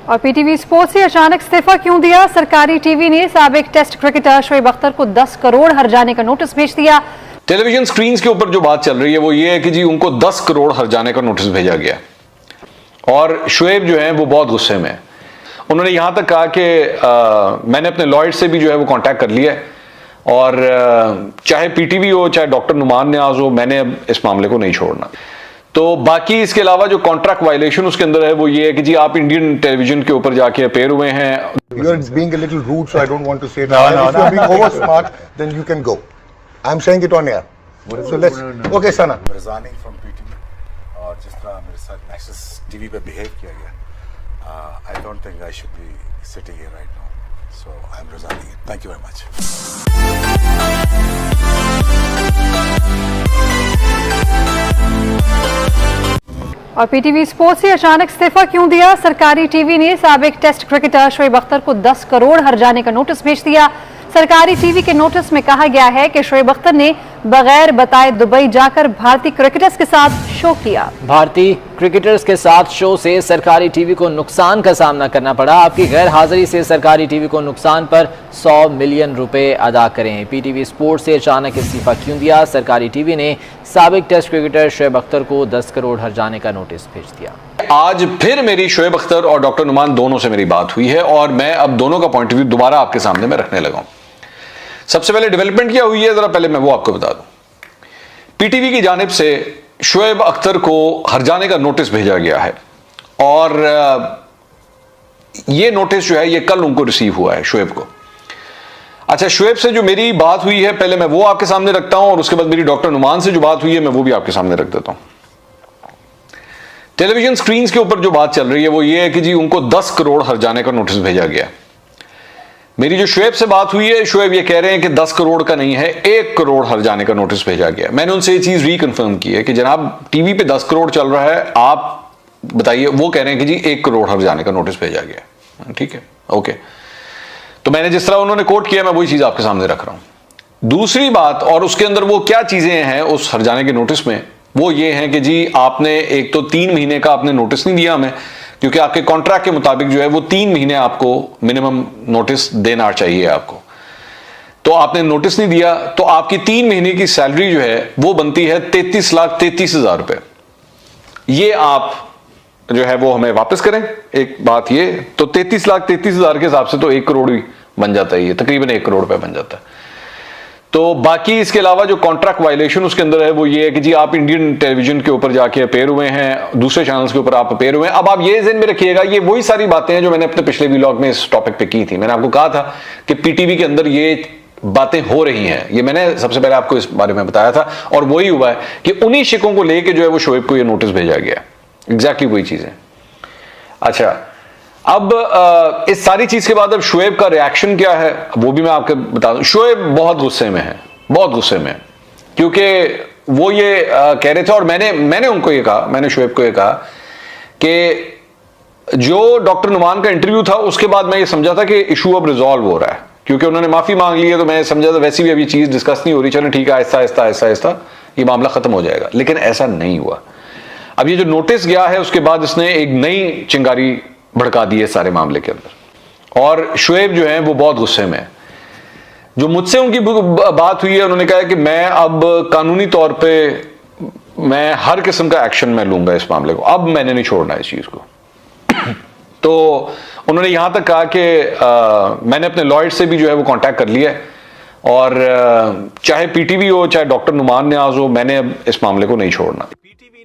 और PTV sports से अचानक इस्तीफा क्यों दिया? सरकारी टीवी ने साबिक टेस्ट क्रिकेटर शोएब अख्तर को 10 करोड़ हर जाने का नोटिस भेज दिया। टेलीविजन स्क्रीन के ऊपर जो बात चल रही है वो ये है कि जी उनको 10 करोड़ हर जाने का नोटिस भेजा गया और शोएब जो है वो बहुत गुस्से में है। उन्होंने यहां तक कहा कि मैंने अपने लॉयर से भी जो है वो कांटेक्ट कर लिया है और चाहे पीटीवी हो चाहे डॉक्टर नुमान नियाज हो, मैंने अब इस मामले को नहीं छोड़ना। तो बाकी इसके अलावा जो कॉन्ट्रैक्ट वायलेशन उसके अंदर है वो ये है कि जी आप इंडियन टेलीविजन के ऊपर जाके अपेयर हुए हैं। You are being a little rude, so I don't want to say that. If you are being over smart, then you can go. I'm saying it on air. So let's. Okay, Sana. Resigning from PTV और जिस तरह मेरे साथ nexus TV पे behave किया गया, I don't think I should be sitting here right now. So I'm resigning it. Thank you very much. और PTV sports से अचानक इस्तीफा क्यों दिया? सरकारी टीवी ने साबिक टेस्ट क्रिकेटर शोएब अख्तर को 10 करोड़ हर जाने का नोटिस भेज दिया। सरकारी टीवी के नोटिस में कहा गया है कि शोएब अख्तर ने बगैर बताए दुबई जाकर भारतीय क्रिकेटर्स के साथ शो किया। भारतीय क्रिकेटर्स के साथ शो से सरकारी टीवी को नुकसान का सामना करना पड़ा। आपकी गैर हाजिरी से सरकारी टीवी को नुकसान पर 100 मिलियन रुपए अदा करें। पीटीवी स्पोर्ट्स से अचानक इस्तीफा क्यों दिया? सरकारी टीवी ने साबिक टेस्ट क्रिकेटर शोएब अख्तर को 10 करोड़ हर जाने का नोटिस भेज दिया। आज फिर मेरी शोएब अख्तर और डॉक्टर नुमान दोनों से मेरी बात हुई है और मैं अब दोनों का पॉइंट ऑफ व्यू दोबारा आपके सामने में रखने लगा हूं। सबसे पहले डेवलपमेंट क्या हुई है जरा पहले मैं वो आपको बता दूं। पीटीवी की जानिब से शोएब अख्तर को हर जाने का नोटिस भेजा गया है और ये नोटिस जो है ये कल उनको रिसीव हुआ है शोएब को। अच्छा, शोएब से जो मेरी बात हुई है पहले मैं वो आपके सामने रखता हूं और उसके बाद मेरी डॉक्टर नुमान से जो बात हुई है मैं वो भी आपके सामने रख देता हूं। टेलीविजन स्क्रीन के ऊपर जो बात चल रही है वो ये है कि जी उनको 10 करोड़ हर जाने का नोटिस भेजा गया। मेरी जो शोएब से बात हुई है, शोएब ये कह रहे हैं कि 10 करोड़ का नहीं है, 1 करोड़ हर जाने का नोटिस भेजा गया। मैंने उनसे ये चीज रिकन्फर्म की है कि जनाब टीवी पे 10 करोड़ चल रहा है, आप बताइए। वो कह रहे हैं कि जी 1 करोड़ हर जाने का नोटिस भेजा गया। ठीक है, ओके। तो मैंने जिस तरह उन्होंने कोट किया मैं वही चीज आपके सामने रख रहा हूं। दूसरी बात, और उसके अंदर वो क्या चीजें हैं उस हर जाने के नोटिस में, वो ये है कि जी आपने एक तो 3 महीने का आपने नोटिस नहीं दिया हमें, क्योंकि आपके कॉन्ट्रैक्ट के मुताबिक जो है वो 3 महीने आपको मिनिमम नोटिस देना चाहिए आपको। तो आपने नोटिस नहीं दिया तो आपकी 3 महीने की सैलरी जो है वो बनती है 33,33,000 रुपए। ये आप जो है वो हमें वापस करें। एक बात ये तो 33,33,000 के हिसाब से तो 1 करोड़ ही बन जाता है, ये तकरीबन 1 करोड़ रुपए बन जाता है। तो बाकी इसके अलावा जो कॉन्ट्रैक्ट वायलेशन उसके अंदर है वो ये है कि जी आप इंडियन टेलीविजन के ऊपर जाके अपेयर हुए हैं, दूसरे चैनल्स के ऊपर आप अपेयर हुए हैं। अब आप ये ज़हन में रखिएगा, ये वही सारी बातें हैं जो मैंने अपने पिछले व्लॉग में इस टॉपिक पे की थी। मैंने आपको कहा था कि पीटीवी के अंदर ये बातें हो रही हैं, ये मैंने सबसे पहले आपको इस बारे में बताया था और वही हुआ है कि उन्हीं शिकों को लेकर जो है वो शोएब को ये नोटिस भेजा गया। एग्जैक्टली वही चीज़ें। अच्छा, अब इस सारी चीज के बाद अब शोएब का रिएक्शन क्या है वो भी मैं आपको बता दूं। शोएब बहुत गुस्से में है, बहुत गुस्से में, क्योंकि वो ये कह रहे थे और मैंने उनको ये कहा, मैंने शोएब को ये कहा कि जो डॉक्टर नुमान का इंटरव्यू था उसके बाद मैं ये समझा था कि इशू अब रिजॉल्व हो रहा है, क्योंकि उन्होंने माफी मांग ली है। तो मैं समझा था वैसे भी अभी चीज डिस्कस नहीं हो रही, चलो ठीक है, आहिस्ता आहिस्ता आहिस्ता आहिस्ता ये मामला खत्म हो जाएगा। लेकिन ऐसा नहीं हुआ। अब ये जो नोटिस गया है उसके बाद इसने एक नई चिंगारी भड़का दी है सारे मामले के अंदर और शोएब जो है वो बहुत गुस्से में है। जो मुझसे उनकी बात हुई है उन्होंने कहा है कि मैं अब कानूनी तौर पे मैं हर किस्म का एक्शन मैं लूंगा इस मामले को, अब मैंने नहीं छोड़ना इस चीज को। तो उन्होंने यहां तक कहा कि मैंने अपने लॉयर से भी जो है वो कांटेक्ट कर लिया है और चाहे पीटीवी हो चाहे डॉक्टर नुमान नियाज हो, मैंने अब इस मामले को नहीं छोड़ना।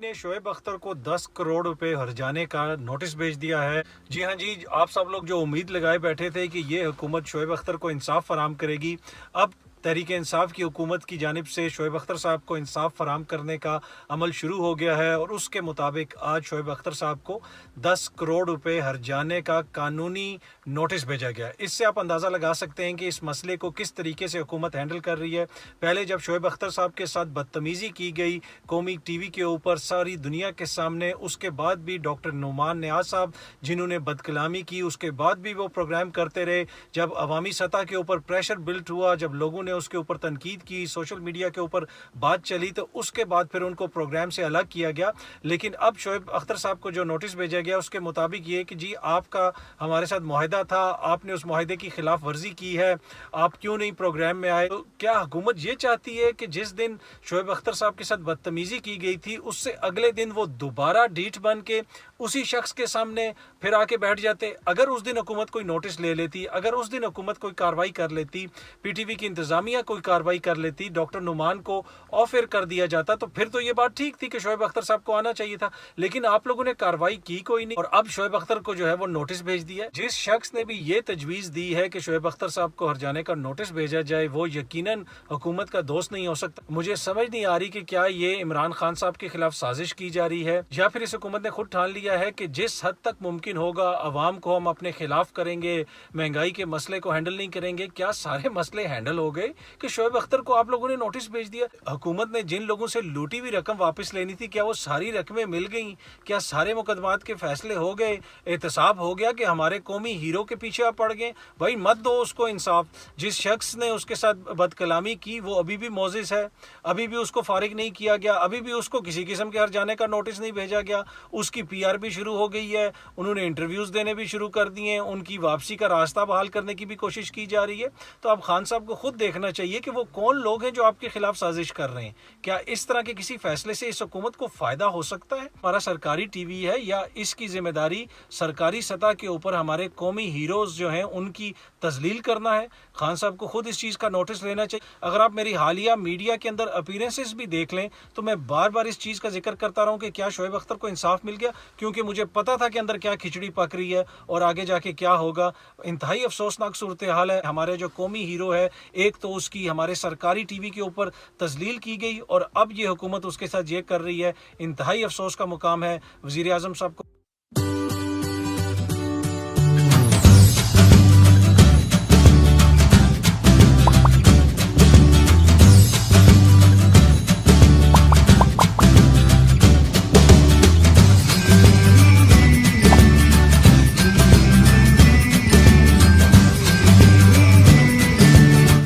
ने शोएब अख्तर को 10 करोड़ रुपए हर जाने का नोटिस भेज दिया है। जी हाँ जी, आप सब लोग जो उम्मीद लगाए बैठे थे कि ये हुकूमत शोएब अख्तर को इंसाफ फराम करेगी, अब तहरीक इंसाफ की हुकूमत की जानिब से शोएब अख्तर साहब को इंसाफ फराम करने का अमल शुरू हो गया है और उसके मुताबिक आज शोएब अख्तर साहब को 10 करोड़ रुपए हर जाने का कानूनी नोटिस भेजा गया है। इससे आप अंदाज़ा लगा सकते हैं कि इस मसले को किस तरीके से हुकूमत हैंडल कर रही है। पहले जब शोएब अख्तर साहब के साथ बदतमीज़ी की गई कौमी टीवी के ऊपर सारी दुनिया के सामने, उसके बाद भी डॉक्टर नुमान नियाज साहब जिन्होंने बदकलामी की, उसके बाद भी वो प्रोग्राम करते रहे। जब अवामी सतह के ऊपर प्रेशर बिल्ट हुआ, जब लोगों ने ने उसके ऊपर तनकीद की, सोशल मीडिया के ऊपर बात चली, तो उसके बाद फिर उनको प्रोग्राम से अलग किया गया। लेकिन अब शोएब अख्तर साहब को जो नोटिस भेजा गया उसके मुताबिक ये कि जी आपका हमारे साथ मुआहदा था, आपने उस मुआहदे की खिलाफ वर्जी की है, आप क्यों नहीं प्रोग्राम में आए। तो क्या हुकूमत ये चाहती है कि जिस दिन शोएब अख्तर साहब के साथ बदतमीजी की गई थी उससे अगले दिन वो दोबारा डीठ बन के उसी शख्स के सामने फिर आके बैठ जाते? अगर उस दिन हुकूमत कोई नोटिस ले लेती, अगर उस दिन हुकूमत कोई कार्रवाई कर लेती, पीटीवी की इंतजामिया कोई कार्रवाई कर लेती, डॉक्टर नुमान को ऑफ एयर कर दिया जाता, तो फिर तो ये बात ठीक थी कि शोएब अख्तर साहब को आना चाहिए था। लेकिन आप लोगों ने कार्रवाई की कोई नहीं, और अब शोएब अख्तर को जो है वो नोटिस भेज दिया। जिस शख्स ने भी ये तजवीज दी है कि शोएब अख्तर साहब को हरजाने का नोटिस भेजा जाए वो यकीनन हुकूमत का दोस्त नहीं हो सकता। मुझे समझ नहीं आ रही कि क्या ये इमरान खान साहब के खिलाफ साजिश की जा रही है, या फिर इस हुकूमत ने खुद ठान लिया है कि जिस हद तक मुमकिन होगा अवाम को हम अपने खिलाफ करेंगे, महंगाई के मसले को हैंडल नहीं करेंगे। क्या सारे मसले हैंडल हो गए कि शोएब अख्तर को आप लोगों ने नोटिस भेज दिया? हुकूमत ने जिन लोगों से लूटी हुई रकम वापस लेनी थी, क्या वो सारी रकमें मिल गई? क्या सारे मुकदमात के फैसले हो गए? एहतसाब हो गया कि हमारे कौमी हीरो के पीछे आप पड़ गए? भाई मत दो उसको इंसाफ। जिस शख्स ने उसके साथ बदकलामी की वो अभी भी मौजिज है, अभी भी उसको फारिग नहीं किया गया, अभी भी उसको किसी किस्म के हरजाने का नोटिस नहीं भेजा गया। उसकी PR भी शुरू हो गई है, उन्होंने इंटरव्यूज देने भी शुरू कर दिए हैं, उनकी वापसी का रास्ता बहाल करने की भी कोशिश की जा रही है। तो अब खान साहब को खुद देखना चाहिए कि वो कौन लोग हैं जो आपके खिलाफ साजिश कर रहे हैं। क्या इस तरह के किसी फैसले से इस हुकूमत को फायदा हो सकता है? हमारा सरकारी टीवी है, या इसकी जिम्मेदारी सरकारी सतह के ऊपर हमारे कौमी हीरोज जो हैं उनकी तजलील करना है? खान साहब को खुद इस चीज का नोटिस लेना चाहिए। अगर आप मेरी हालिया मीडिया के अंदर अपीयरेंसेस भी देख लें तो मैं बार बार इस चीज का जिक्र करता रहा हूं कि क्या शोएब अख्तर को इंसाफ मिल गया, क्योंकि मुझे पता था कि अंदर क्या खिचड़ी पक रही है और आगे जाके क्या होगा। इंतहाई अफसोसनाक सूरत हाल है। हमारे जो कौमी हीरो है, एक तो उसकी हमारे सरकारी टीवी के ऊपर तजलील की गई और अब ये हुकूमत उसके साथ ये कर रही है। इंतहाई अफसोस का मुकाम है। वजीर आजम साहब को